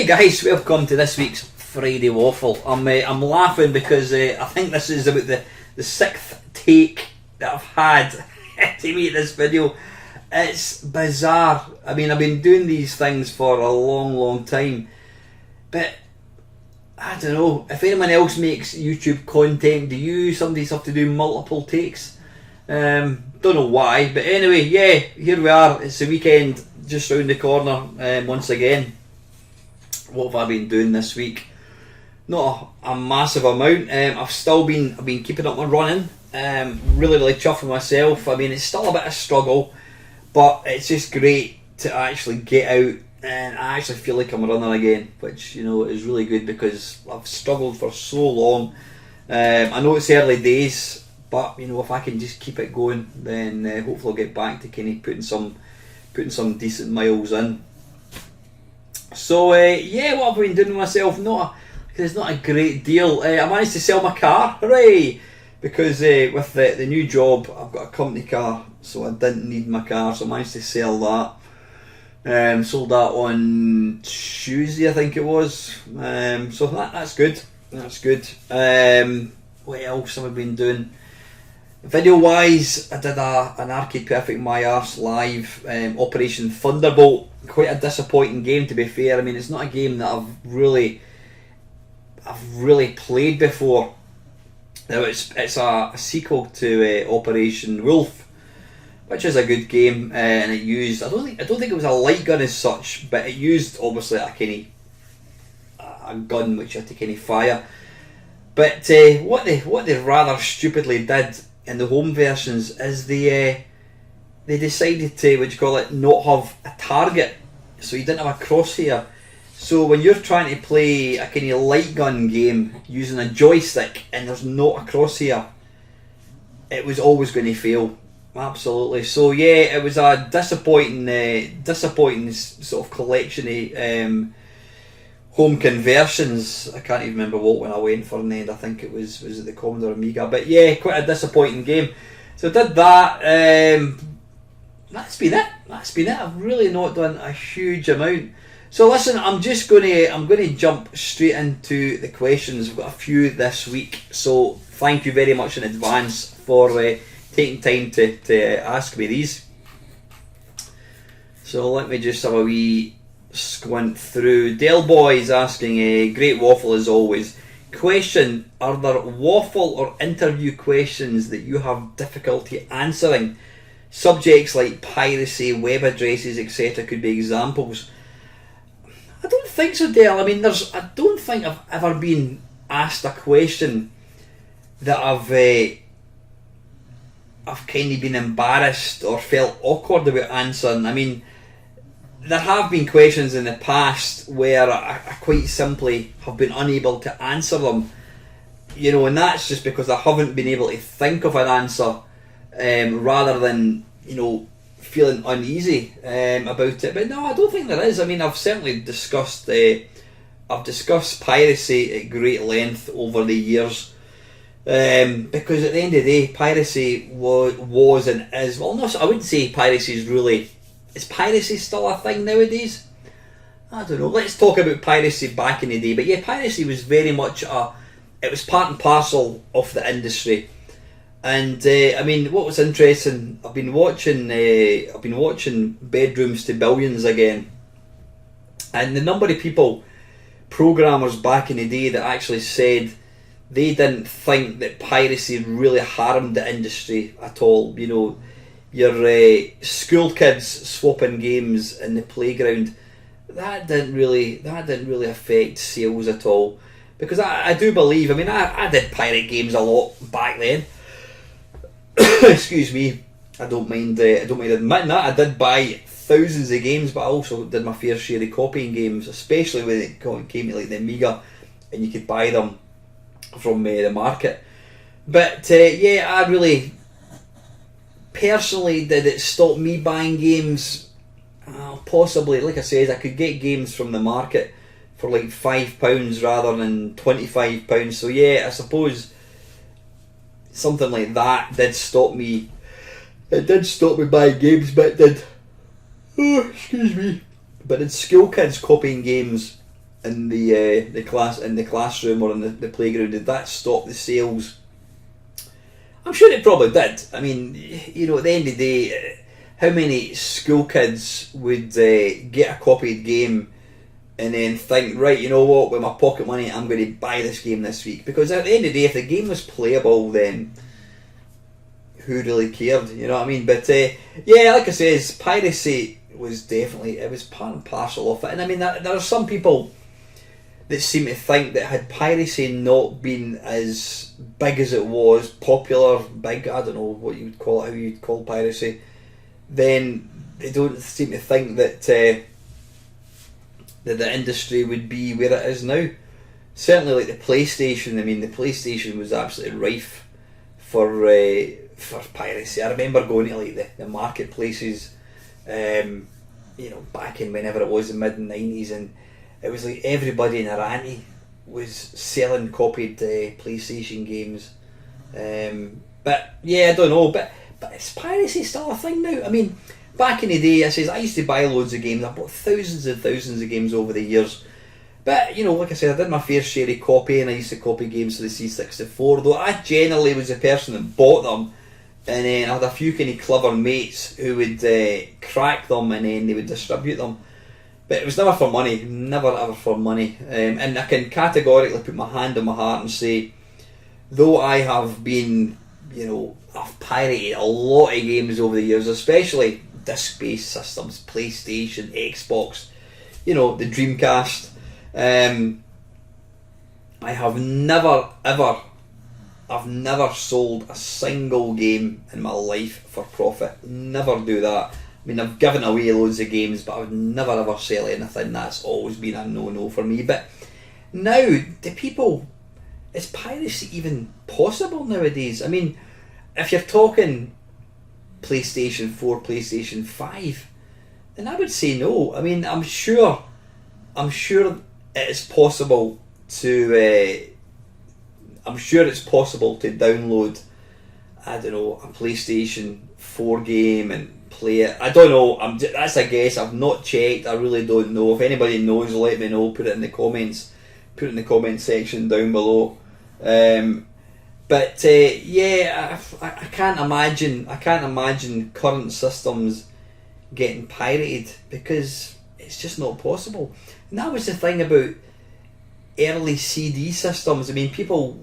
Hey guys, welcome to this week's Friday Waffle. I'm laughing because I think this is about the sixth take that I've had to make this video. It's bizarre. I mean, I've been doing these things for a long time, but I don't know if anyone else makes YouTube content. Do you sometimes have to do multiple takes? Don't know why, but anyway, yeah, here we are. It's the weekend just round the corner once again. What have I been doing this week? Not a massive amount. I've been keeping up my running. Really chuffing myself. I mean, it's still a bit of a struggle, but it's just great to actually get out and I actually feel like I'm running again, which is really good because I've struggled for so long. I know it's early days, but if I can just keep it going, then hopefully I'll get back to kind of putting some decent miles in. So yeah, what have I been doing with myself? It's not a great deal. I managed to sell my car, hooray! Because with the new job, I've got a company car, so I didn't need my car, so I managed to sell that. Sold that on Tuesday, I think it was. So that's good. That's good. What else have I been doing? Video wise, I did an Arcade Perfect My Arse live, Operation Thunderbolt. Quite a disappointing game, to be fair. I mean, it's not a game that I've really played before. Now it's a sequel to Operation Wolf, which is a good game, and it used I don't think it was a light gun as such, but it used obviously a gun which you had to kind of fire. But what they rather stupidly did in the home versions is they decided to not have a target, so you didn't have a crosshair. So when you're trying to play a kind of light gun game using a joystick and there's not a crosshair, it was always going to fail. Absolutely. So yeah, it was a disappointing sort of collection of home conversions. I can't even remember what when I went for in the end. I think it was it the Commodore Amiga. But yeah, quite a disappointing game. So I did that. That's been it. I've really not done a huge amount. So listen, I'm going to jump straight into the questions. We've got a few this week, so thank you very much in advance for taking time to ask me these. So let me just have a wee squint through. Del Boy is asking, great waffle as always. Question: are there waffle or interview questions that you have difficulty answering? Subjects like piracy, web addresses, etc. could be examples. I don't think so, Dale. I mean, I don't think I've ever been asked a question that I've kind of been embarrassed or felt awkward about answering. I mean, there have been questions in the past where I quite simply have been unable to answer them, and that's just because I haven't been able to think of an answer, rather than feeling uneasy about it. But no, I don't think there is. I mean, I've certainly discussed piracy at great length over the years, because at the end of the day, piracy was and is, well, no, I wouldn't say piracy is piracy still a thing nowadays? I don't know. Let's talk about piracy back in the day. But yeah, piracy was very much it was part and parcel of the industry. And I mean, what was interesting, I've been watching Bedrooms to Billions again, and the number of people, programmers back in the day, that actually said they didn't think that piracy really harmed the industry at all. Your school kids swapping games in the playground, that didn't really affect sales at all, because I do believe, I mean, I did pirate games a lot back then. Excuse me, I don't mind admitting that. I did buy thousands of games, but I also did my fair share of copying games, especially when it came to like the Amiga and you could buy them from the market. But yeah, I really personally, did it stop me buying games? Possibly. Like I said, I could get games from the market for like £5 rather than £25. So yeah, I suppose something like that did stop me. It did stop me buying games, but it did. Oh, excuse me. But did school kids copying games in the classroom or in the playground, did that stop the sales? I'm sure it probably did. I mean, you know, at the end of the day, how many school kids would get a copied game and then think, right, you know what, with my pocket money, I'm going to buy this game this week? Because at the end of the day, if the game was playable, then who really cared? You know what I mean? But yeah, like I says, piracy was definitely, it was part and parcel of it. And I mean, there are some people that seem to think that had piracy not been as big as it was, popular, big, I don't know what you would call it, how you'd call piracy, then they don't seem to think that that the industry would be where it is now. Certainly, like the PlayStation. I mean, the PlayStation was absolutely rife for piracy. I remember going to like the marketplaces, you know, back in whenever it was, the mid '90s, and it was like everybody in their auntie was selling copied PlayStation games. But yeah, I don't know. But is piracy still a thing now? I mean, back in the day, I used to buy loads of games. I bought thousands and thousands of games over the years. But, you know, like I said, I did my fair share of copying. I used to copy games to the C64, though I generally was the person that bought them. And then I had a few kind of clever mates who would crack them and then they would distribute them. But it was never for money, never ever for money. And I can categorically put my hand on my heart and say, though I have been, you know, I've pirated a lot of games over the years, especially disc-based systems, PlayStation, Xbox, you know, the Dreamcast. I have never ever, I've never sold a single game in my life for profit. Never do that. I mean, I've given away loads of games, but I would never ever sell anything. That's always been a no-no for me. But now, is piracy even possible nowadays? I mean, if you're talking PlayStation 4, PlayStation 5, then I would say no. I mean, I'm sure it is possible to download, I don't know, a PlayStation 4 game and play it. I don't know. That's a guess. I've not checked. I really don't know. If anybody knows, let me know. Put it in the comments. Put it in the comment section down below. But yeah, I can't imagine. I can't imagine current systems getting pirated because it's just not possible. And that was the thing about early CD systems. I mean, people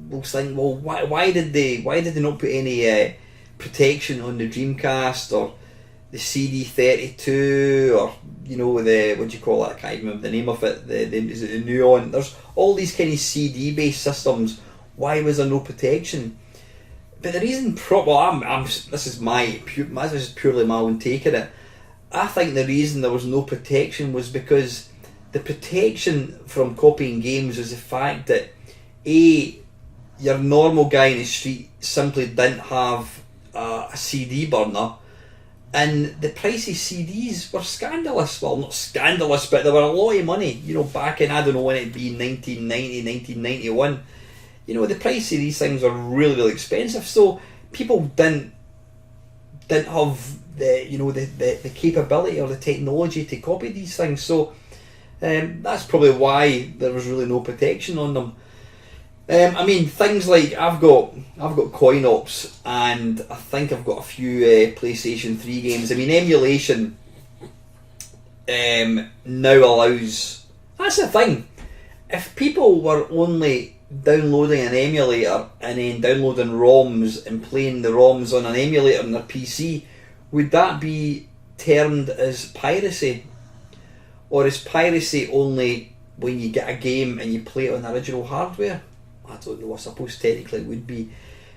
will think, well, why did they not put any protection on the Dreamcast or the CD32 or, you know, the, what do you call it? I can't remember the name of it. Is it the Neon? There's all these kind of CD based systems. Why was there no protection? But the reason, this is purely my own take on it. I think the reason there was no protection was because the protection from copying games was the fact that your normal guy in the street simply didn't have a CD burner, and the price of CDs were scandalous. Well, not scandalous, but they were a lot of money. You know, back in, I don't know when it'd be, 1990, 1991. You know, the price of these things are really, really expensive. So people didn't have the capability or the technology to copy these things. So that's probably why there was really no protection on them. I mean, things like I've got coin ops, and I think I've got a few PlayStation 3 games. I mean, emulation now allows. That's the thing. If people were only downloading an emulator and then downloading ROMs and playing the ROMs on an emulator on their PC, would that be termed as piracy? Or is piracy only when you get a game and you play it on the original hardware? I don't know, I suppose technically it would be.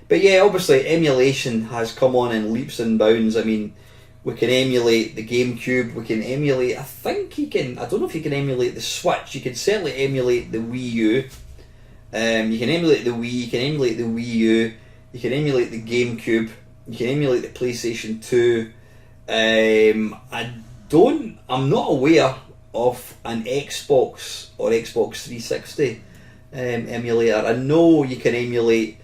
But yeah, obviously emulation has come on in leaps and bounds. I mean, we can emulate the GameCube, we can emulate, I don't know if you can emulate the Switch, you can certainly emulate the Wii U. You can emulate the Wii, you can emulate the Wii U, you can emulate the GameCube, you can emulate the PlayStation 2. I'm not aware of an Xbox or Xbox 360 emulator. I know you can emulate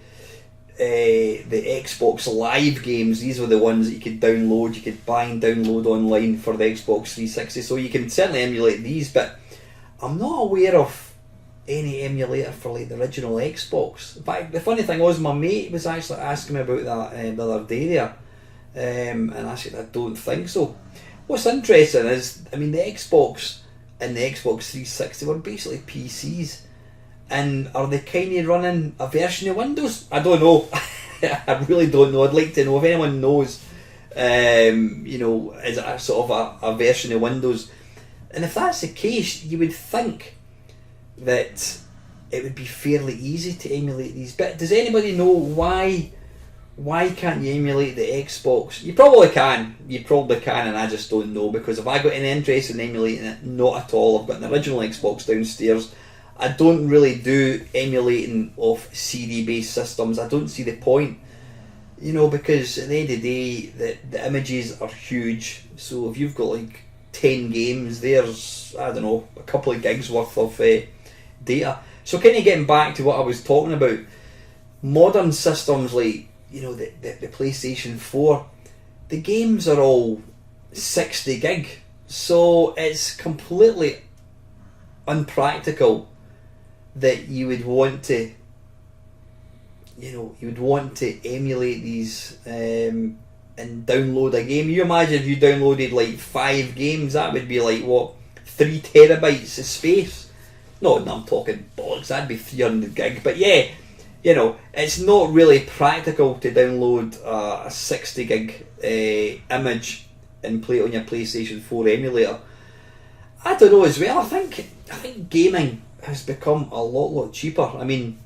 the Xbox Live games. These were the ones that you could download, you could buy and download online for the Xbox 360, so you can certainly emulate these, but I'm not aware of any emulator for like the original Xbox. In fact, the funny thing was, my mate was actually asking me about that the other day there, and I said I don't think so. What's interesting is, I mean, the Xbox and the Xbox 360 were basically PCs, and are they kind of running a version of Windows? I don't know. I really don't know. I'd like to know if anyone knows. You know, is it a sort of a version of Windows? And if that's the case, you would think that it would be fairly easy to emulate these. But does anybody know why can't you emulate the Xbox? You probably can, and I just don't know, because if I got any interest in emulating it, not at all. I've got an original Xbox downstairs. I don't really do emulating of CD based systems. I don't see the point, you know, because at the end of the day the images are huge. So if you've got like 10 games, there's, I don't know, a couple of gigs worth of data. So kind of getting back to what I was talking about, modern systems like, you know, the PlayStation 4, the games are all 60 gig, so it's completely unpractical that you would want to, you know, emulate these and download a game. You imagine if you downloaded like 5 games, that would be like, what, 3 terabytes of space? No, I'm talking bollocks, that'd be 300 gig, but yeah, you know, it's not really practical to download a 60 gig image and play it on your PlayStation 4 emulator. I don't know as well. I think gaming has become a lot cheaper. I mean,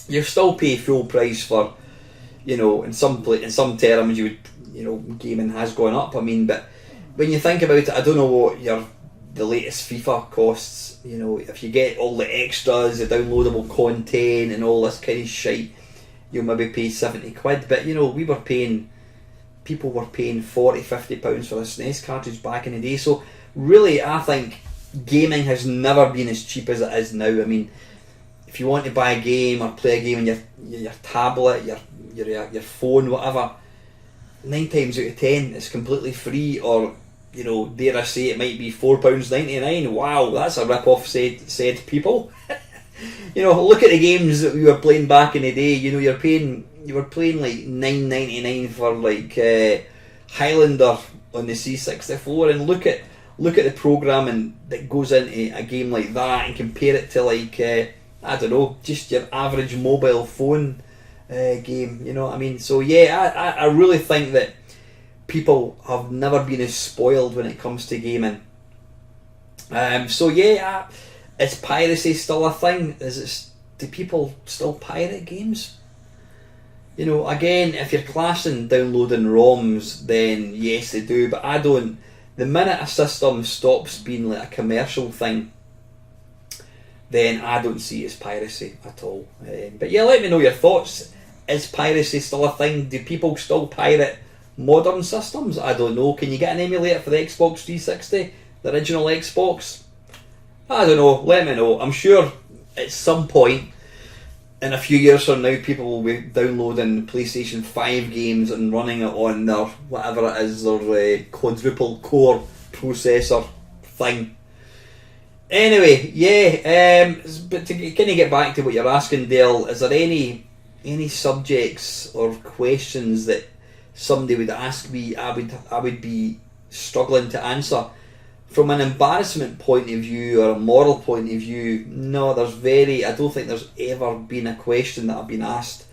you still pay full price for, you know, in some terms you would, you know, gaming has gone up. I mean, but when you think about it, I don't know what the latest FIFA costs. You know, if you get all the extras, the downloadable content and all this kind of shite, you'll maybe pay 70 quid. But you know, people were paying 40, 50 pounds for a SNES cartridge back in the day. So really, I think gaming has never been as cheap as it is now. I mean, if you want to buy a game or play a game on your tablet, your phone, whatever, 9 times out of 10 it's completely free, or, you know, dare I say, it might be £4.99. Wow, that's a rip-off, said people. You know, look at the games that we were playing back in the day. You know, you were playing like £9.99 for like Highlander on the C64, and look at the programming that goes into a game like that, and compare it to like I don't know, just your average mobile phone game. You know what I mean? So yeah, I really think that people have never been as spoiled when it comes to gaming. So yeah, is piracy still a thing? Do people still pirate games? You know, again, if you're classing downloading ROMs, then yes they do, but I don't. The minute a system stops being like a commercial thing, then I don't see it as piracy at all. But yeah, let me know your thoughts. Is piracy still a thing? Do people still pirate modern systems? I don't know. Can you get an emulator for the Xbox 360? The original Xbox? I don't know. Let me know. I'm sure at some point in a few years from now, people will be downloading PlayStation 5 games and running it on their, whatever it is, their quadruple core processor thing. Anyway, yeah, but to kind of get back to what you're asking, Dale, is there any subjects or questions that somebody would ask me I would be struggling to answer? From an embarrassment point of view or a moral point of view, no, I don't think there's ever been a question that I've been asked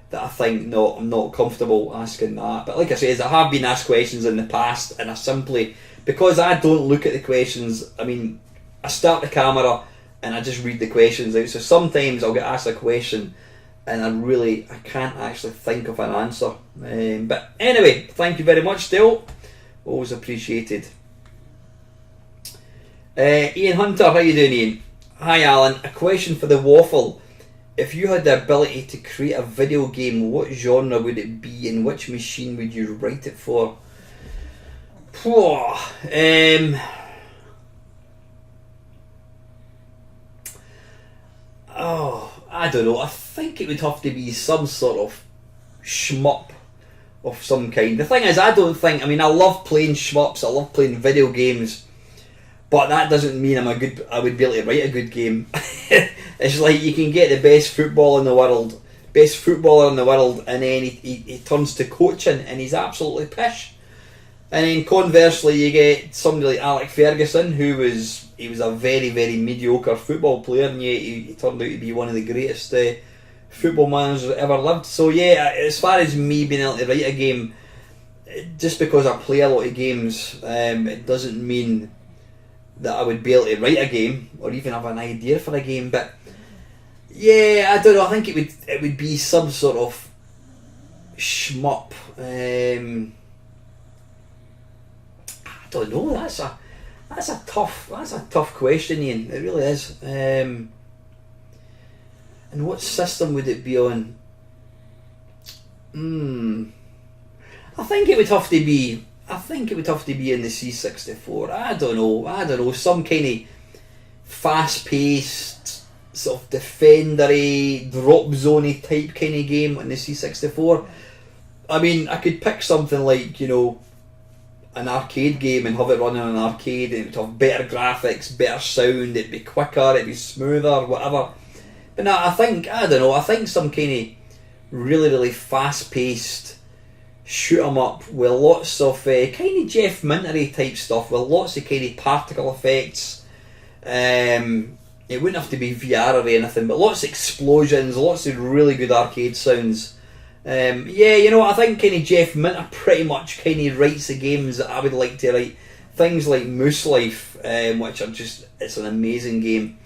that I think, no, I'm not comfortable asking that. But like I say, I have been asked questions in the past, and I simply, because I don't look at the questions, I mean, I start the camera and I just read the questions out. So sometimes I'll get asked a question and I can't actually think of an answer. But anyway, thank you very much, Dale. Always appreciated. Ian Hunter, how you doing, Ian? Hi, Alan. A question for the Waffle. If you had the ability to create a video game, what genre would it be, and which machine would you write it for? I don't know. I think it would have to be some sort of shmup of some kind. The thing is, I love playing shmups, I love playing video games, but that doesn't mean I would be able to write a good game. It's like you can get the best footballer in the world, and then he turns to coaching and he's absolutely pish. And then conversely, you get somebody like Alex Ferguson, he was a very, very mediocre football player, and yet he turned out to be one of the greatest football managers that ever lived. So yeah, as far as me being able to write a game, just because I play a lot of games, it doesn't mean that I would be able to write a game or even have an idea for a game. But yeah, I don't know. I think it would be some sort of shmup. I don't know. That's a tough question, Ian. It really is. And what system would it be on? I think it would have to be in the C64. I don't know. Some kind of fast-paced, sort of defendery, drop zoney type kind of game on the C64. I mean, I could pick something like, an arcade game and have it running on an arcade, and it would have better graphics, better sound, it'd be quicker, it'd be smoother, whatever. But no, I think some kind of really, really fast-paced shoot 'em up with lots of kind of Jeff Mintery type stuff, with lots of kind of particle effects. It wouldn't have to be VR or anything, but lots of explosions, lots of really good arcade sounds. I think kind of Jeff Minter pretty much kind of writes the games that I would like to write. Things like Moose Life, which are it's an amazing game.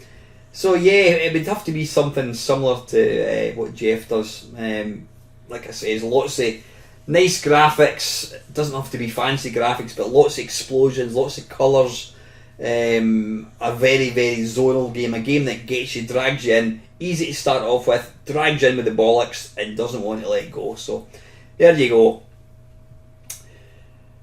So yeah, it would have to be something similar to what Jeff does. Like I say, there's lots of nice graphics. It doesn't have to be fancy graphics, but lots of explosions, lots of colours. A very, very zonal game, a game that gets you, drags you in, easy to start off with, drags you in with the bollocks and doesn't want to let go. So there you go.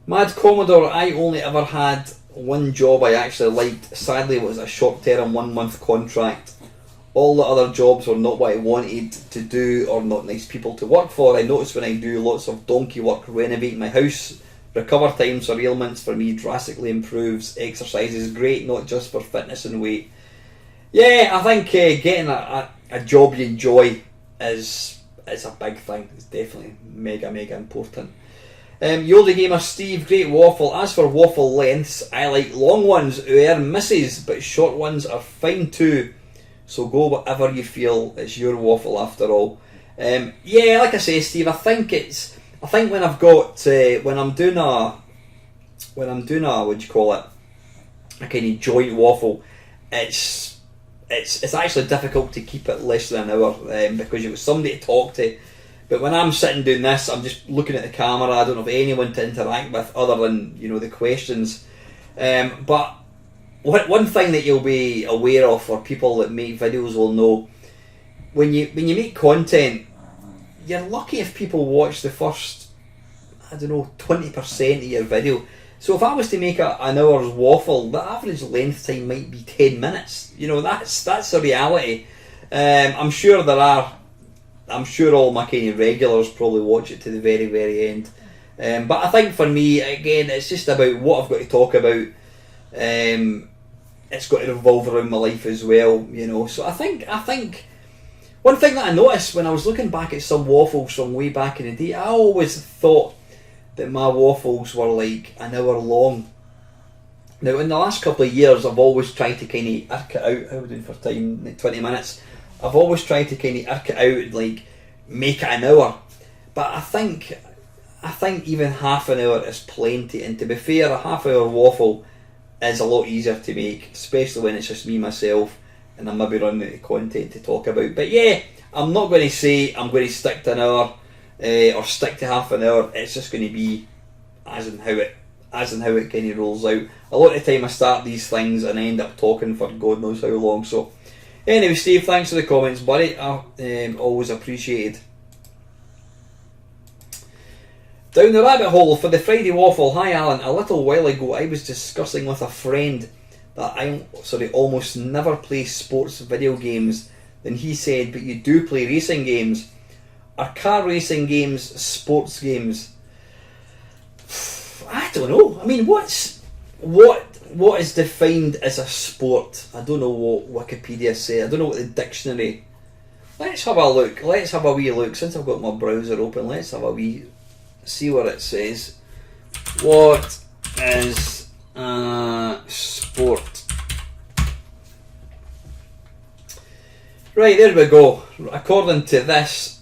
Mad Commodore, I only ever had one job I actually liked. Sadly, it was a short-term 1-month contract. All the other jobs were not what I wanted to do or not nice people to work for. I notice when I do lots of donkey work renovating my house, recover times for ailments for me drastically improves. Exercise is great, not just for fitness and weight. Yeah, I think getting a job you enjoy is a big thing. It's definitely mega, mega important. Yoda Gamer Steve, great waffle. As for waffle lengths, I like long ones who earn misses, but short ones are fine too. So go whatever you feel. It's your waffle after all. Yeah, like I say, Steve, I think when I've got when I'm doing a what do you call it, a kind of joint waffle, it's actually difficult to keep it less than an hour because you've got somebody to talk to. But when I'm sitting doing this, I'm just looking at the camera. I don't have anyone to interact with other than the questions. But one thing that you'll be aware of, or people that make videos will know, when you make content, you're lucky if people watch the first 20% of your video. So if I was to make an hour's waffle, the average length time might be 10 minutes. That's a reality. I'm sure all my kind of regulars probably watch it to the very, very end. But I think for me, again, it's just about what I've got to talk about. It's got to revolve around my life as well, So I think one thing that I noticed when I was looking back at some waffles from way back in the day, I always thought that my waffles were like an hour long. Now, in the last couple of years, I've always tried to kind of irk it out. How are we doing for time? Like 20 minutes. I've always tried to kind of irk it out and like make it an hour. But I think even half an hour is plenty. And to be fair, a half-hour waffle is a lot easier to make, especially when it's just me, myself, and I'm maybe running out of content to talk about. But yeah, I'm not going to say I'm going to stick to an hour or stick to half an hour. It's just going to be as and how it kind of rolls out. A lot of the time I start these things and I end up talking for God knows how long. So anyway, Steve, thanks for the comments, buddy. Always appreciated. Down the rabbit hole for the Friday Waffle. Hi Alan, a little while ago I was discussing with a friend that I almost never play sports video games. Then he said, but you do play racing games. Are car racing games sports games? I don't know. I mean, what's what is defined as a sport? I don't know what Wikipedia say. I don't know what the dictionary. Let's have a look. Let's have a wee look. Since I've got my browser open, let's have a wee see what it says. What is a sport? Right, there we go. According to this,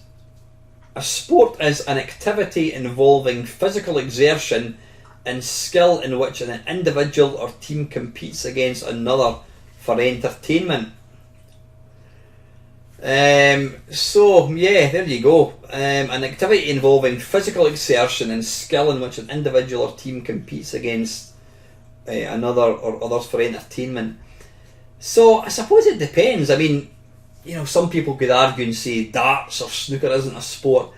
a sport is an activity involving physical exertion and skill in which an individual or team competes against another for entertainment. So yeah, there you go. An activity involving physical exertion and skill in which an individual or team competes against another or others for entertainment. So I suppose it depends. I mean, some people could argue and say darts or snooker isn't a sport,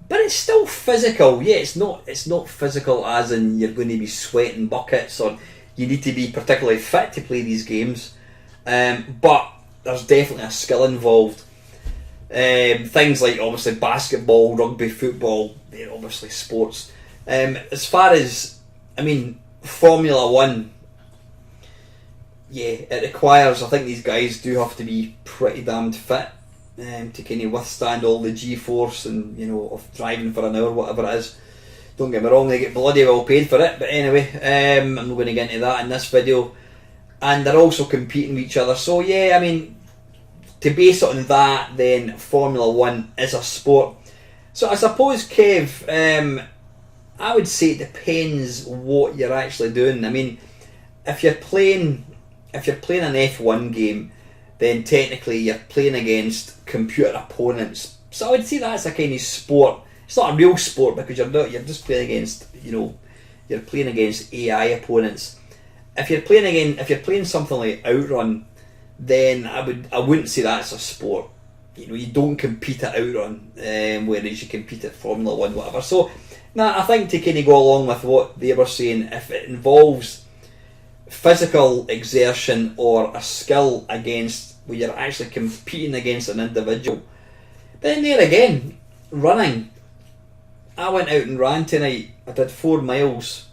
but it's still physical. Yeah, it's not physical as in you're going to be sweating buckets or you need to be particularly fit to play these games. But there's definitely a skill involved. Things like obviously basketball, rugby, football, they're obviously sports. As far as, Formula 1, yeah, it requires, I think these guys do have to be pretty damned fit to kind of withstand all the G-force and, of driving for an hour, whatever it is. Don't get me wrong, they get bloody well paid for it, but anyway, I'm not going to get into that in this video. And they're also competing with each other. So yeah, to base it on that, then Formula 1 is a sport. So I suppose, Kev, I would say it depends what you're actually doing. If you're playing an F1 game, then technically you're playing against computer opponents. So I would say that's a kind of sport. It's not a real sport because you're just playing against, you're playing against AI opponents. If you're playing something like Outrun, then I wouldn't say that's a sport. You don't compete at Outrun, whereas you compete at Formula 1, whatever. So, I think to kind of go along with what they were saying, if it involves physical exertion or a skill against where you're actually competing against an individual, then there again, running. I went out and ran tonight. I did 4 miles.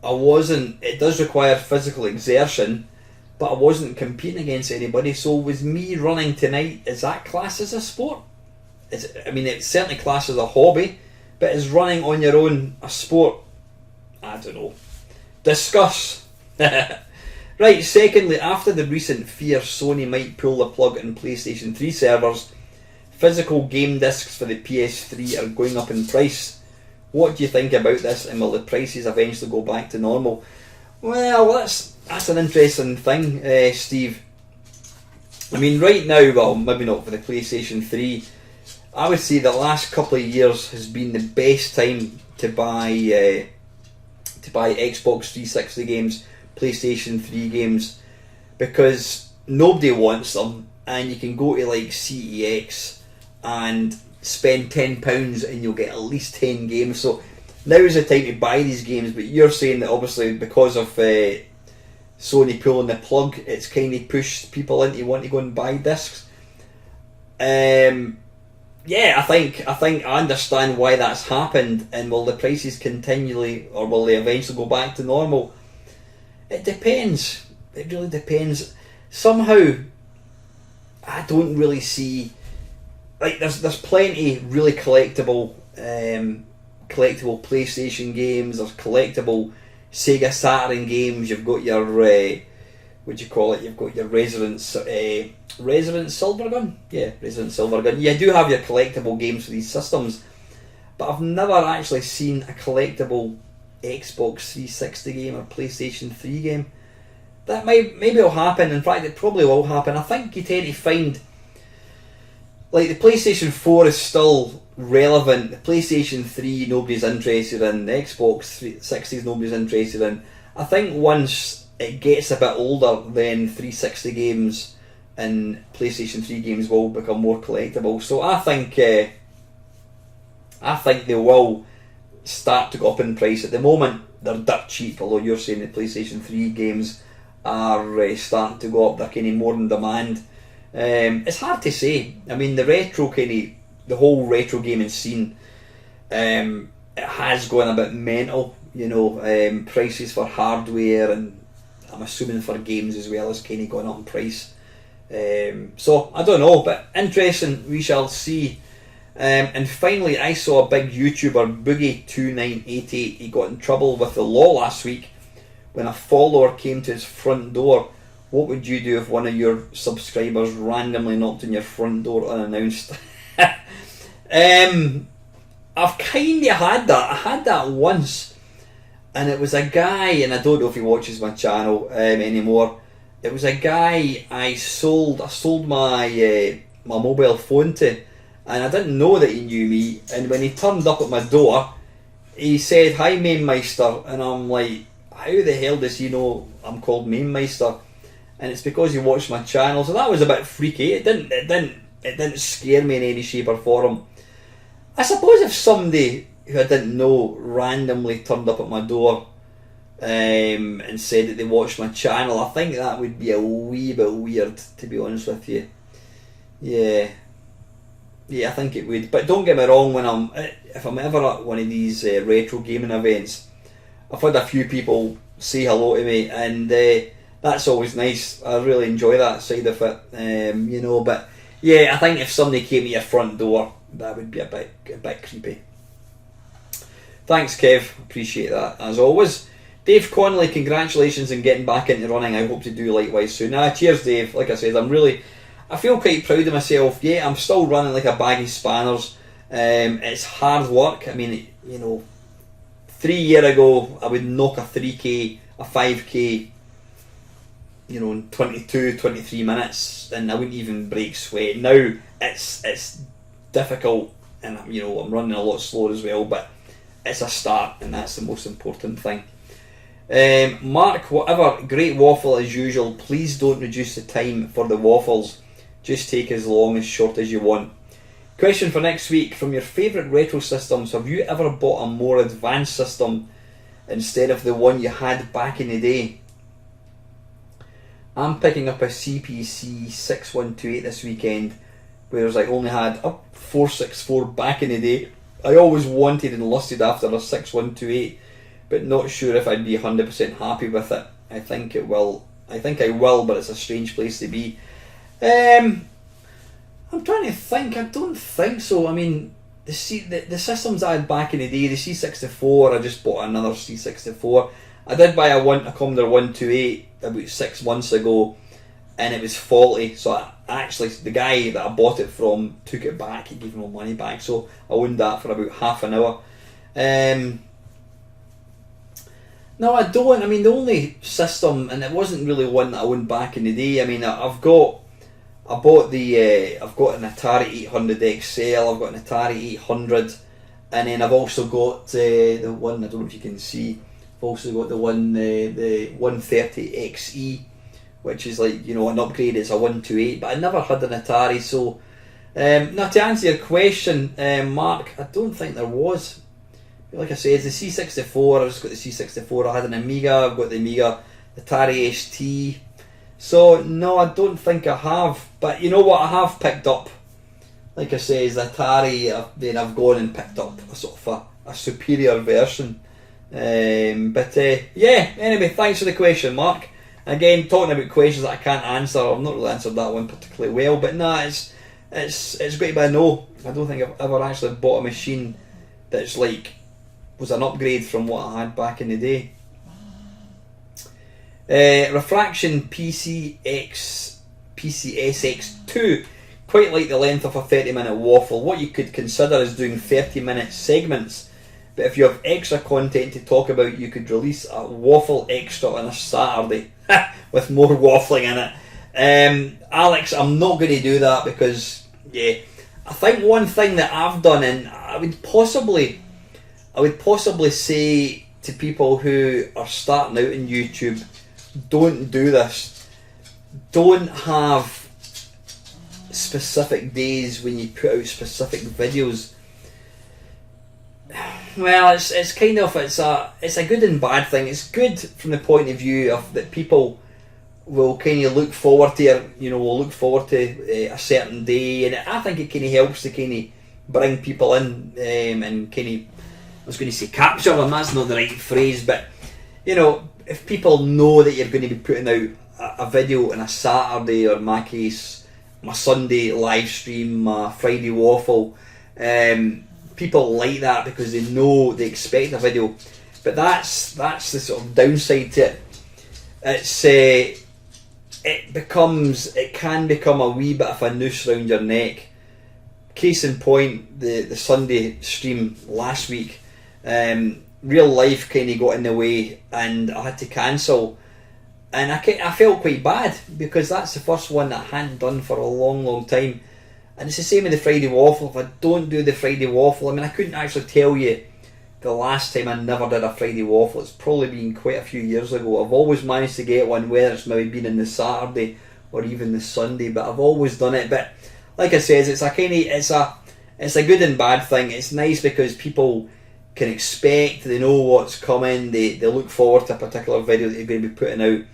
It does require physical exertion, but I wasn't competing against anybody. So was me running tonight, is that classed as a sport? It's certainly classed as a hobby, but is running on your own a sport? I don't know. Discuss. Right, secondly, after the recent fear Sony might pull the plug on PlayStation 3 servers, physical game discs for the PS3 are going up in price. What do you think about this, and will the prices eventually go back to normal? Well, that's an interesting thing, Steve. Right now, well, maybe not for the PlayStation 3, I would say the last couple of years has been the best time to buy Xbox 360 games, PlayStation 3 games, because nobody wants them, and you can go to like CEX and spend £10 and you'll get at least 10 games. So now is the time to buy these games, but you're saying that obviously because of Sony pulling the plug, it's kind of pushed people into wanting to go and buy discs. Yeah, I think I understand why that's happened, and will the prices continually, or will they eventually go back to normal? It depends. It really depends. Somehow, I don't really see, like, there's plenty really collectible PlayStation games. There's collectible Sega Saturn games. You've got your what do you call it? You've got your Resident Silvergun. Yeah, Resident Silvergun. You do have your collectible games for these systems, but I've never actually seen a collectible Xbox 360 game or PlayStation 3 game. That maybe it'll happen. In fact, it probably will happen. I think you tend to find, like, the PlayStation 4 is still relevant. The PlayStation 3 nobody's interested in. The Xbox 360 nobody's interested in. I think once it gets a bit older, then 360 games and PlayStation 3 games will become more collectible. So I think they will start to go up in price. At the moment, they're dirt cheap, although you're saying the PlayStation 3 games are starting to go up. They're kind of more in demand. It's hard to say. I mean, the whole retro gaming scene, it has gone a bit mental, you know. Prices for hardware, and I'm assuming for games as well, has kind of gone up in price. So I don't know, but interesting, we shall see. And finally, I saw a big YouTuber, Boogie2988. He got in trouble with the law last week when a follower came to his front door. What would you do if one of your subscribers randomly knocked on your front door unannounced? I've kind of had that. I had that once, and it was a guy, and I don't know if he watches my channel anymore. It was a guy I sold my my mobile phone to, and I didn't know that he knew me. And when he turned up at my door, he said, "Hi, Mainmeister," and I'm like, "How the hell does he know I'm called Mainmeister?" And it's because he watched my channel. So that was a bit freaky. It didn't scare me in any shape or form. I suppose if somebody who I didn't know randomly turned up at my door and said that they watched my channel, I think that would be a wee bit weird, to be honest with you. Yeah, I think it would. But don't get me wrong, if I'm ever at one of these retro gaming events, I've had a few people say hello to me, and that's always nice. I really enjoy that side of it, you know. But yeah, I think if somebody came to your front door, that would be a bit creepy. Thanks, Kev. Appreciate that, as always. Dave Connolly, congratulations on getting back into running. I hope to do likewise soon. Cheers, Dave. Like I said, I feel quite proud of myself. Yeah, I'm still running like a bag of spanners. It's hard work. I mean, you know, 3 years ago, I would knock a 3k, a 5k, you know, in 22, 23 minutes, and I wouldn't even break sweat. Now, it's difficult, and you know, I'm running a lot slower as well, but it's a start, and that's the most important thing. Mark, whatever, great waffle as usual. Please don't reduce the time for the waffles. Just take as long as short as you want. Question for next week: from your favourite retro systems, have you ever bought a more advanced system instead of the one you had back in the day? I'm picking up a CPC 6128 this weekend, whereas I only had a 464 back in the day. I always wanted and lusted after a 6128, but not sure if I'd be 100% happy with it. I think I will, but it's a strange place to be. I'm trying to think. I don't think so. I mean, the systems I had back in the day, the C64, I just bought another C64. I did buy a Commodore 128 about 6 months ago, and it was faulty. So the guy that I bought it from took it back. He gave me my money back. So I owned that for about half an hour. No, I don't. I mean, the only system, and it wasn't really one that I owned back in the day. I mean, I've got an Atari 800 XL. I've got an Atari 800, and then I've also got the one, I don't know if you can see. I've also got the 130 XE, which is like, you know, an upgrade. It's a 128, but I never had an Atari. So, now to answer your question, Mark, I don't think there was. Like I said, it's the C64. I've just got the C64. I had an Amiga. I've got the Amiga, Atari ST. So no, I don't think I have. But you know what? I have picked up, like I say, is the Atari. Then I've gone and picked up a sort of a superior version. Yeah. Anyway, thanks for the question, Mark. Again, talking about questions that I can't answer. I've not really answered that one particularly well. But nah, it's going to be a no. I don't think I've ever actually bought a machine that's like was an upgrade from what I had back in the day. Refraction PCSX2, quite like the length of a 30-minute waffle. What you could consider is doing 30-minute segments, but if you have extra content to talk about, you could release a waffle extra on a Saturday with more waffling in it. Alex, I'm not going to do that because, yeah, I think one thing that I've done, and I would possibly say to people who are starting out in YouTube, don't do this. Don't have specific days when you put out specific videos. Well, it's a good and bad thing. It's good from the point of view of that people will kind of look forward to a certain day, and I think it kind of helps to kind of bring people in and kind of I was going to say capture them, that's not the right phrase, but you know, if people know that you're going to be putting out a video on a Saturday, or in my case, my Sunday live stream, my Friday Waffle, people like that because they know they expect a video. But that's the sort of downside to it. It's it can become a wee bit of a noose round your neck. Case in point, the Sunday stream last week, real life kind of got in the way and I had to cancel, and I felt quite bad because that's the first one that I hadn't done for a long time. And it's the same with the Friday Waffle. If I don't do the Friday Waffle, I mean, I couldn't actually tell you the last time I never did a Friday Waffle. It's probably been quite a few years ago. I've always managed to get one, whether it's maybe been on the Saturday or even the Sunday, but I've always done it. But like I said, it's a good and bad thing. It's nice because people can expect, they know what's coming, they look forward to a particular video that you're going to be putting out.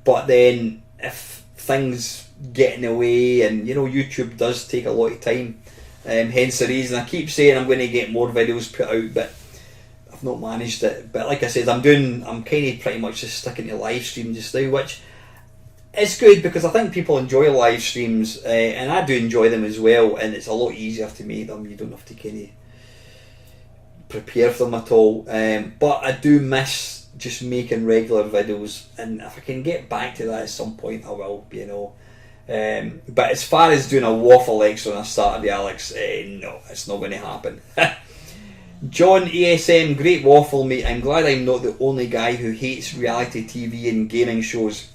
But then if things get in the way, and you know, YouTube does take a lot of time, hence the reason I keep saying I'm going to get more videos put out, but I've not managed it. But like I said, I'm kind of pretty much just sticking to live stream just now, which is good because I think people enjoy live streams, and I do enjoy them as well, and it's a lot easier to make them. You don't have to kind of prepare for them at all, but I do miss just making regular videos, and if I can get back to that at some point I will, you know. But as far as doing a waffle extra on a Saturday, Alex, no, it's not going to happen. John ASM, great waffle, mate. I'm glad I'm not the only guy who hates reality TV and gaming shows.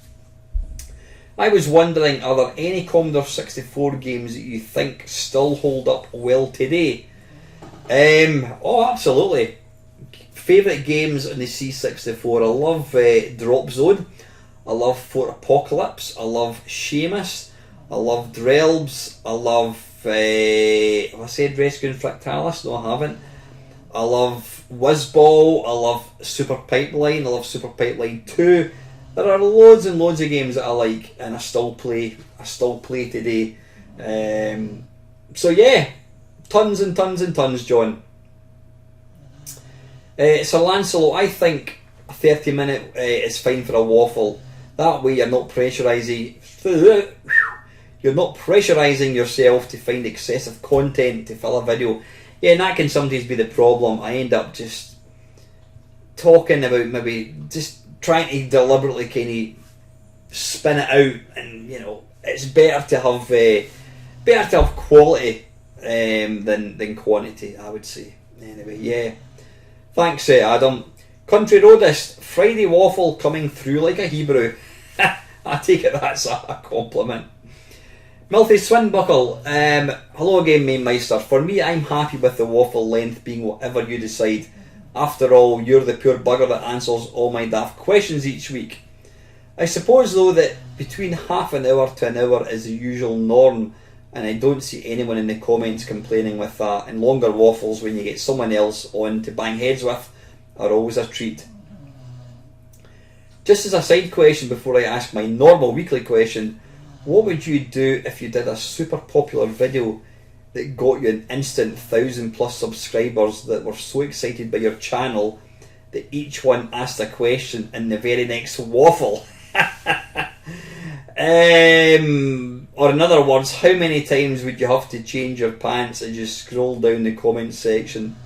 I was wondering, are there any Commodore 64 games that you think still hold up well today? Oh, absolutely. Favourite games on the C64, I love Drop Zone, I love Fort Apocalypse, I love Seamus, I love Drelbs, I love, have I said Rescue and Fractalis? No, I haven't. I love Whizball, I love Super Pipeline, I love Super Pipeline 2. There are loads and loads of games that I like, and I still play today. So yeah, tons and tons and tons, John. Sir Lancelot, I think a 30-minute is fine for a waffle. That way you're not pressurising yourself to find excessive content to fill a video. Yeah, and that can sometimes be the problem. I end up just talking about maybe just trying to deliberately kind of spin it out, and you know, it's better to have quality than quantity, I would say. Anyway, yeah. Thanks, Adam. Country Roadist, Friday Waffle coming through like a Hebrew. I take it that's a compliment. Milthy Swinbuckle, hello again, Main Meister. For me, I'm happy with the waffle length being whatever you decide. After all, you're the pure bugger that answers all my daft questions each week. I suppose, though, that between half an hour to an hour is the usual norm, and I don't see anyone in the comments complaining with that, and longer waffles when you get someone else on to bang heads with are always a treat. Just as a side question before I ask my normal weekly question, what would you do if you did a super popular video that got you an instant 1,000+ subscribers that were so excited by your channel that each one asked a question in the very next waffle? Or in other words, how many times would you have to change your pants as you scroll down the comment section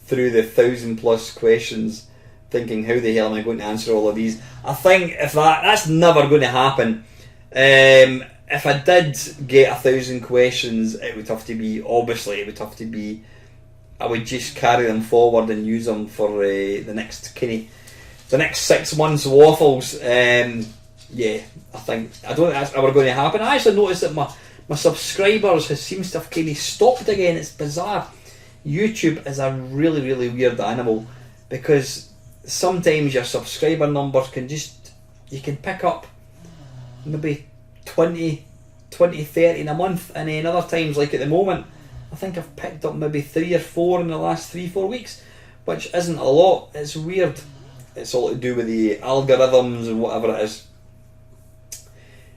through the 1,000+ questions, thinking, how the hell am I going to answer all of these? I think if that's never going to happen. If I did get 1,000 questions, it would have to be, I would just carry them forward and use them for the next 6 months waffles. Yeah, I don't think that's ever going to happen. I actually noticed that my subscribers seems to have kind of stopped again. It's bizarre. YouTube is a really, really weird animal, because sometimes your subscriber numbers you can pick up maybe 20, 30 in a month, and then other times, like at the moment, I think I've picked up maybe 3 or 4 in the last 3-4 weeks, which isn't a lot. It's weird. It's all to do with the algorithms and whatever it is.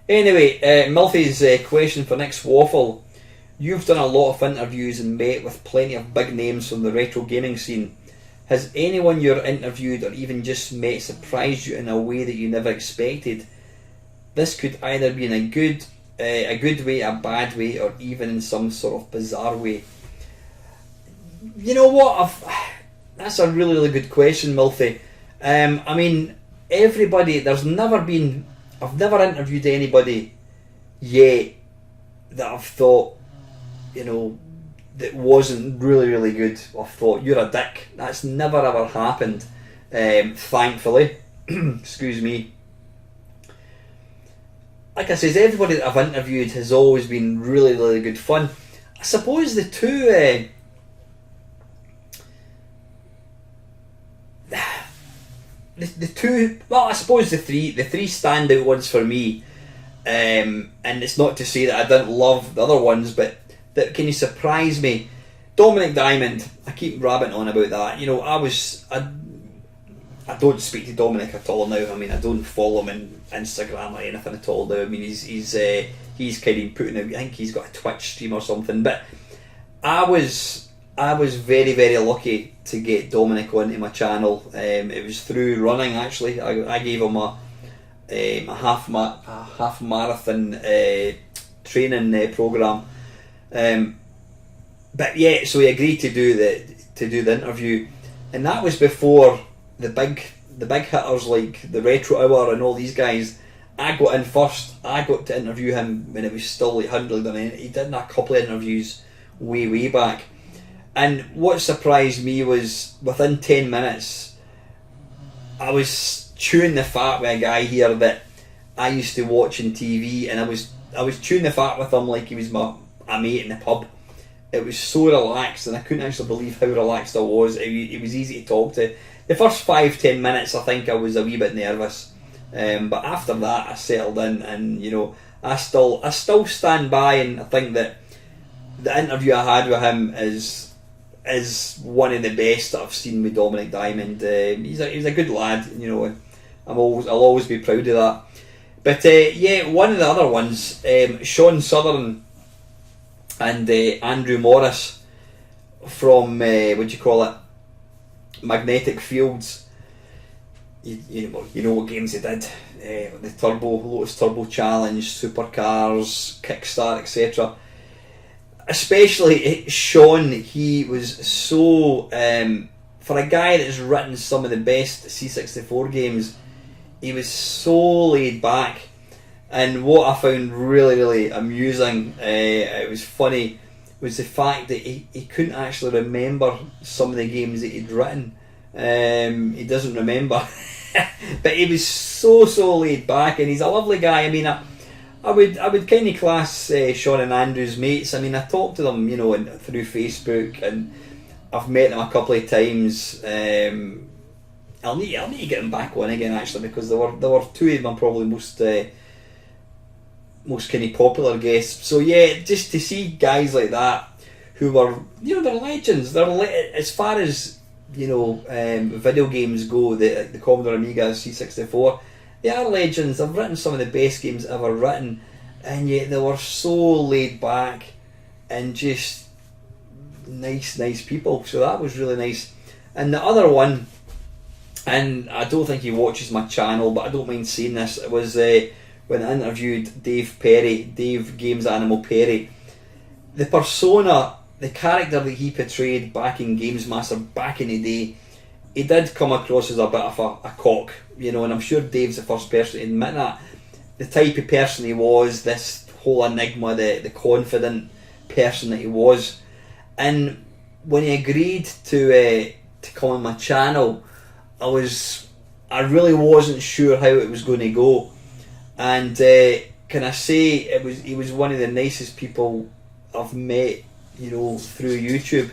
Anyway, Milthy's question for next waffle. You've done a lot of interviews and met with plenty of big names from the retro gaming scene. Has anyone you're interviewed or even just met surprised you in a way that you never expected? This could either be in a good way, a bad way, or even in some sort of bizarre way. You know what? That's a really, really good question, Milfy. I mean, everybody. I've never interviewed anybody yet that I've thought, that wasn't really, really good. I've thought, you're a dick. That's never ever happened, thankfully. Excuse me. Like I says, everybody that I've interviewed has always been really, really good fun. I suppose the two... the three standout ones for me, and it's not to say that I didn't love the other ones, but that kind of surprised me. Dominic Diamond, I keep rabbiting on about that. I don't speak to Dominic at all now. I mean, I don't follow him on Instagram or anything at all now. I mean, he's kind of putting out, I think he's got a Twitch stream or something, but I was very, very lucky to get Dominic onto my channel. It was through running, actually. I gave him a half marathon training program. But yeah, so he agreed to do the interview, and that was before the big hitters like the Retro Hour and all these guys. I got in first. I got to interview him when it was still like 100. I mean, he did a couple of interviews way back. And what surprised me was within 10 minutes, I was chewing the fat with a guy here that I used to watch on TV, and I was chewing the fat with him like he was a mate in the pub. It was so relaxed, and I couldn't actually believe how relaxed I was. It was easy to talk to. The first 5-10 minutes, I think I was a wee bit nervous, but after that, I settled in, and I still stand by, and I think that the interview I had with him is one of the best that I've seen with Dominic Diamond. He's a good lad, and I'll always be proud of that. But yeah, one of the other ones, Sean Sutherland and Andrew Morris from Magnetic Fields. You know what games they did, the Lotus Turbo Challenge, Supercars, Kickstart, etc. Especially Sean, he was so, for a guy that's written some of the best C64 games, he was so laid back. And what I found really, really amusing, it was funny, was the fact that he couldn't actually remember some of the games that he'd written. He doesn't remember. But he was so laid back, and he's a lovely guy. I mean, I would kind of class Sean and Andrew's mates. I mean, I talked to them, through Facebook, and I've met them a couple of times. I'll need to get them back on again, actually, because there were two of them probably most kind of popular guests. So yeah, just to see guys like that who were, they're legends. They're as far as video games go, the Commodore Amiga, C64. They are legends. They've written some of the best games ever written, and yet they were so laid back and just nice people. So that was really nice. And the other one, and I don't think he watches my channel, but I don't mind saying this, it was when I interviewed Dave Games Animal Perry. The persona, the character that he portrayed back in Games Master back in the day, he did come across as a bit of a cock, and I'm sure Dave's the first person to admit that. The type of person he was, this whole enigma, the confident person that he was. And when he agreed to come on my channel, I really wasn't sure how it was going to go. And can I say, he was one of the nicest people I've met, through YouTube.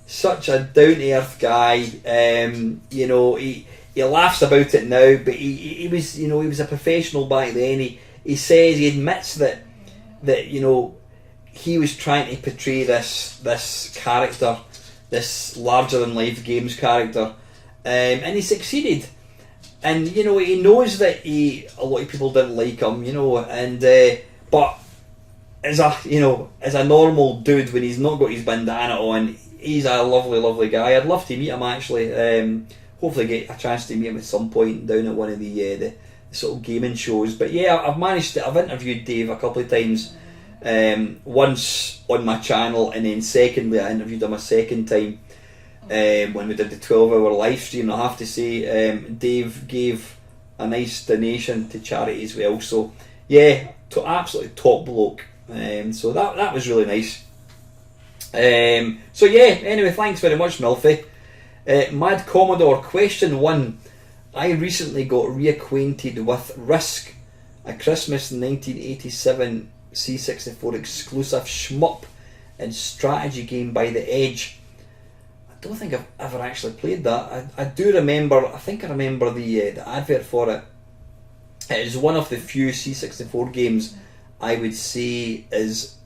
Such a down-to-earth guy. He laughs about it now, but he was a professional back then. He says, he admits that he was trying to portray this character, this larger than life games character, and he succeeded. And he knows that a lot of people didn't like him, and but as a normal dude, when he's not got his bandana on, he's a lovely, lovely guy. I'd love to meet him actually. Hopefully get a chance to meet him at some point down at one of the sort of gaming shows. But yeah, I've interviewed Dave a couple of times. Once on my channel, and then secondly I interviewed him a second time when we did the 12-hour live stream. I have to say, Dave gave a nice donation to charity as well. So yeah, absolutely top bloke. So that was really nice. So yeah, anyway, thanks very much, Milfy. Mad Commodore, question 1. I recently got reacquainted with Risk, a Christmas 1987 C64 exclusive shmup and strategy game by The Edge. I don't think I've ever actually played that. I do remember, I think I remember the advert for it. It is one of the few C64 games I would say is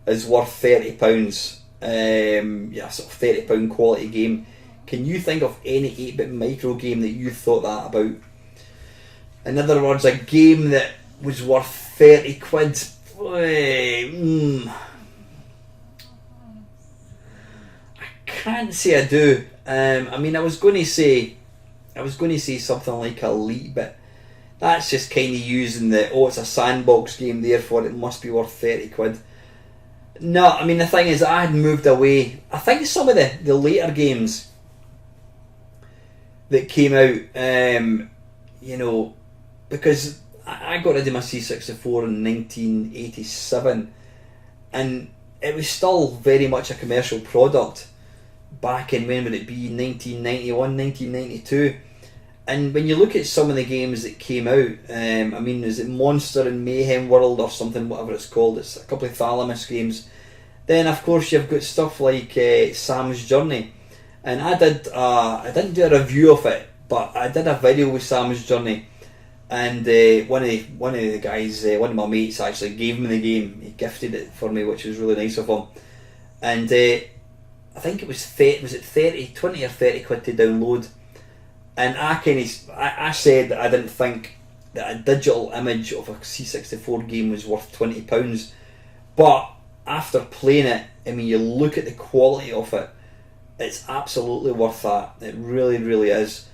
worth £30. Yeah, sort of £30 quality game. Can you think of any 8-bit micro game that you thought that about? In other words, a game that was worth 30 quid. I can't say I do. I mean, I was going to say something like Elite, but that's just kind of using it's a sandbox game, therefore it must be worth 30 quid. No, I mean, the thing is, I had moved away. I think some of the later games that came out, you know, because I got rid of my C64 in 1987, and it was still very much a commercial product back in, when would it be, 1991, 1992. And when you look at some of the games that came out, I mean, is it Monster and Mayhem World or something, whatever it's called? It's a couple of Thalamus games. Then, of course, you've got stuff like Sam's Journey. And I didn't do a review of it, but I did a video with Sam's Journey. And one of the guys, one of my mates actually gave me the game. He gifted it for me, which was really nice of him. And I think it was 20 or 30 quid to download. And I said that I didn't think that a digital image of a C64 game was worth £20. But after playing it, I mean, you look at the quality of it, it's absolutely worth that. It really, really is.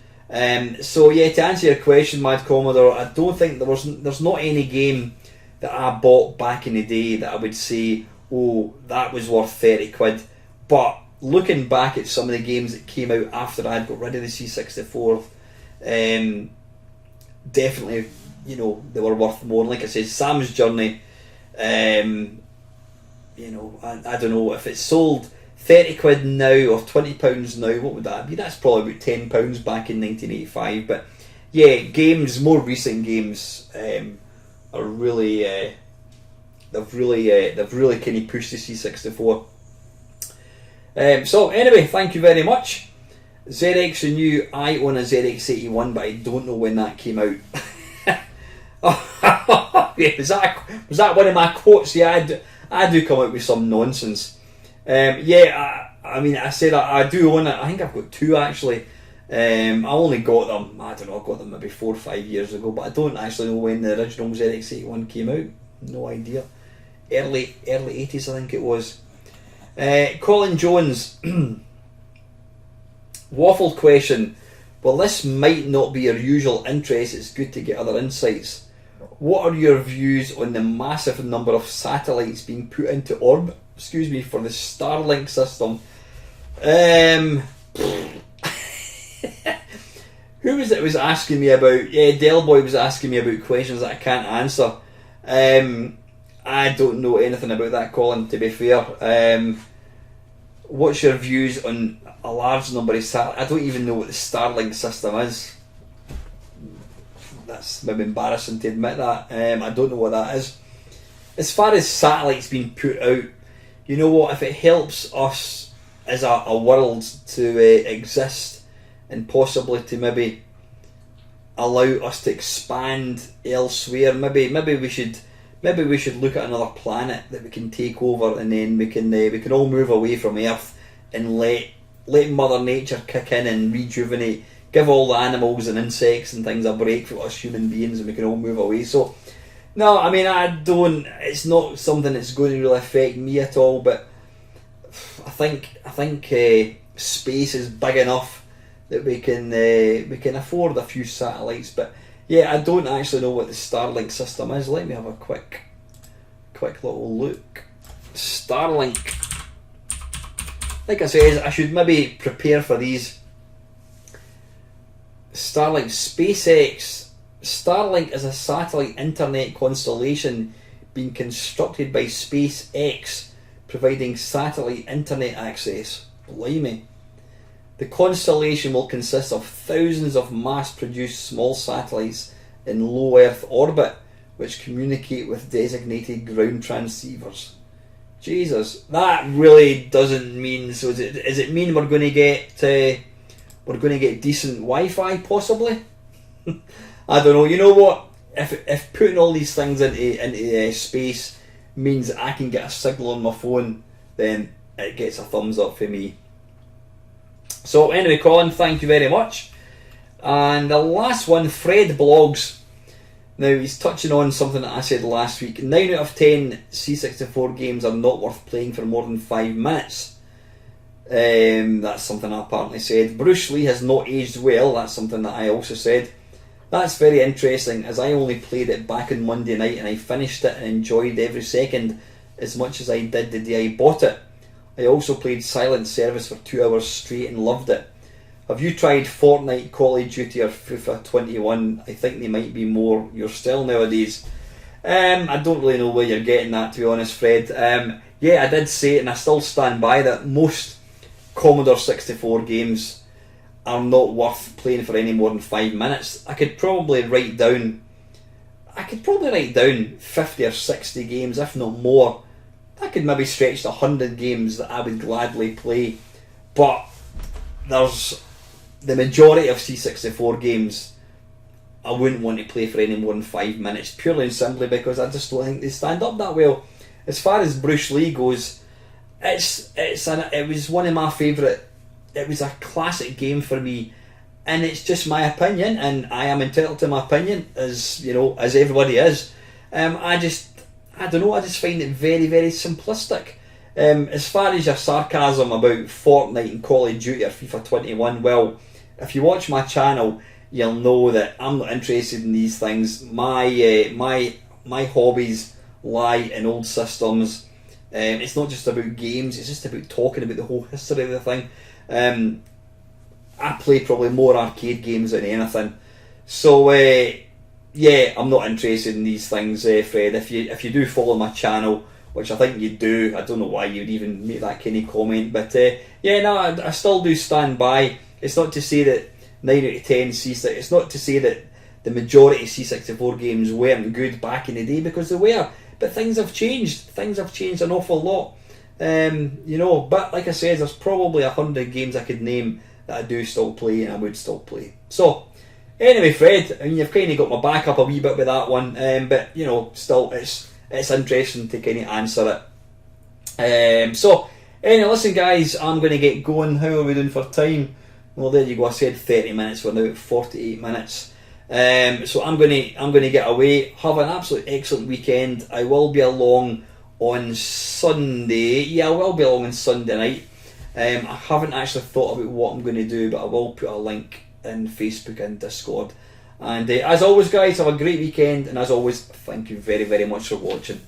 So yeah, to answer your question, Mad Commodore, I don't think there's not any game that I bought back in the day that I would say, oh, that was worth 30 quid. But looking back at some of the games that came out after I had got rid of the C64, definitely, you know, they were worth more. And like I said, Sam's Journey, you know, I don't know if it's sold 30 quid now or £20 now, what would that be? That's probably about £10 back in 1985. But yeah, games, more recent games, are really they've really kind of pushed the C64. So anyway, thank you very much. ZX Renew, I own a ZX81, but I don't know when that came out. Yeah, was that one of my quotes? Yeah, I do come out with some nonsense. Yeah, I mean, I said I do own it. I think I've got two actually. I only got them, I don't know, I got them maybe 4 or 5 years ago, but I don't actually know when the original ZX81 came out. No idea. Early 80s, I think it was. Colin Jones, waffle question. Well, this might not be your usual interest, it's good to get other insights. What are your views on the massive number of satellites being put into orbit, for the Starlink system? Who was it was asking me about? Yeah, Delboy was asking me about questions that I can't answer. I don't know anything about that, Colin, to be fair. What's your views on a large number of satellites? I don't even know what the Starlink system is. That's maybe embarrassing to admit that. I don't know what that is. As far as satellites being put out, you know what, if it helps us as a world to exist and possibly to maybe allow us to expand elsewhere, maybe we should look at another planet that we can take over, and then we can all move away from Earth and let Mother Nature kick in and rejuvenate, give all the animals and insects and things a break for us human beings, and we can all move away. So no, I mean, it's not something that's going to really affect me at all, but I think space is big enough that we can afford a few satellites. But yeah, I don't actually know what the Starlink system is. Let me have a quick little look. Starlink. Like I said, I should maybe prepare for these. Starlink, SpaceX. Starlink is a satellite internet constellation being constructed by SpaceX, providing satellite internet access. Blimey. The constellation will consist of thousands of mass-produced small satellites in low Earth orbit, which communicate with designated ground transceivers. Jesus, that really doesn't mean. So does it mean we're going to get decent Wi-Fi possibly? I don't know. You know what? If putting all these things into space means I can get a signal on my phone, then it gets a thumbs up for me. So anyway, Colin, thank you very much. And the last one, Fred Blogs. Now he's touching on something that I said last week. 9 out of 10 C64 games are not worth playing for more than 5 minutes. That's something I apparently said. Bruce Lee has not aged well. That's something that I also said. That's very interesting, as I only played it back on Monday night and I finished it and enjoyed every second as much as I did the day I bought it. I also played Silent Service for 2 hours straight and loved it. Have you tried Fortnite, Call of Duty or FIFA 21? I think they might be more your style nowadays. I don't really know where you're getting that, to be honest, Fred. Yeah, I did say it and I still stand by that most Commodore 64 games are not worth playing for any more than 5 minutes. I could probably write down 50 or 60 games, if not more. I could maybe stretch to 100 games that I would gladly play. But there's the majority of C64 games I wouldn't want to play for any more than 5 minutes, purely and simply because I just don't think they stand up that well. As far as Bruce Lee goes, it was one of my favourite. It was a classic game for me, and it's just my opinion, and I am entitled to my opinion, as you know, as everybody is. I don't know. I just find it very, very simplistic. As far as your sarcasm about Fortnite and Call of Duty or FIFA 21, well, if you watch my channel, you'll know that I'm not interested in these things. My hobbies lie in old systems. It's not just about games, it's just about talking about the whole history of the thing. I play probably more arcade games than anything. So, yeah, I'm not interested in these things, Fred. If you do follow my channel, which I think you do, I don't know why you'd even make that kind of comment, but yeah, no, I still do stand by. It's not to say that 9 out of 10 it's not to say that the majority of C64 games weren't good back in the day, because they were, but things have changed. Things have changed an awful lot. You know, but like I said, there's probably 100 games I could name that I do still play and I would still play. So, anyway, Fred, I mean, you've kind of got my back up a wee bit with that one, but you know, still, it's interesting to kind of answer it. So, anyway, listen, guys, I'm going to get going. How are we doing for time? Well, there you go. I said 30 minutes. We're now at 48 minutes. So I'm going to get away. Have an absolute excellent weekend. I will be along on Sunday. Yeah, I will be along on Sunday night. I haven't actually thought about what I'm going to do, but I will put a link in Facebook and Discord. And as always, guys, have a great weekend. And as always, thank you very, very much for watching.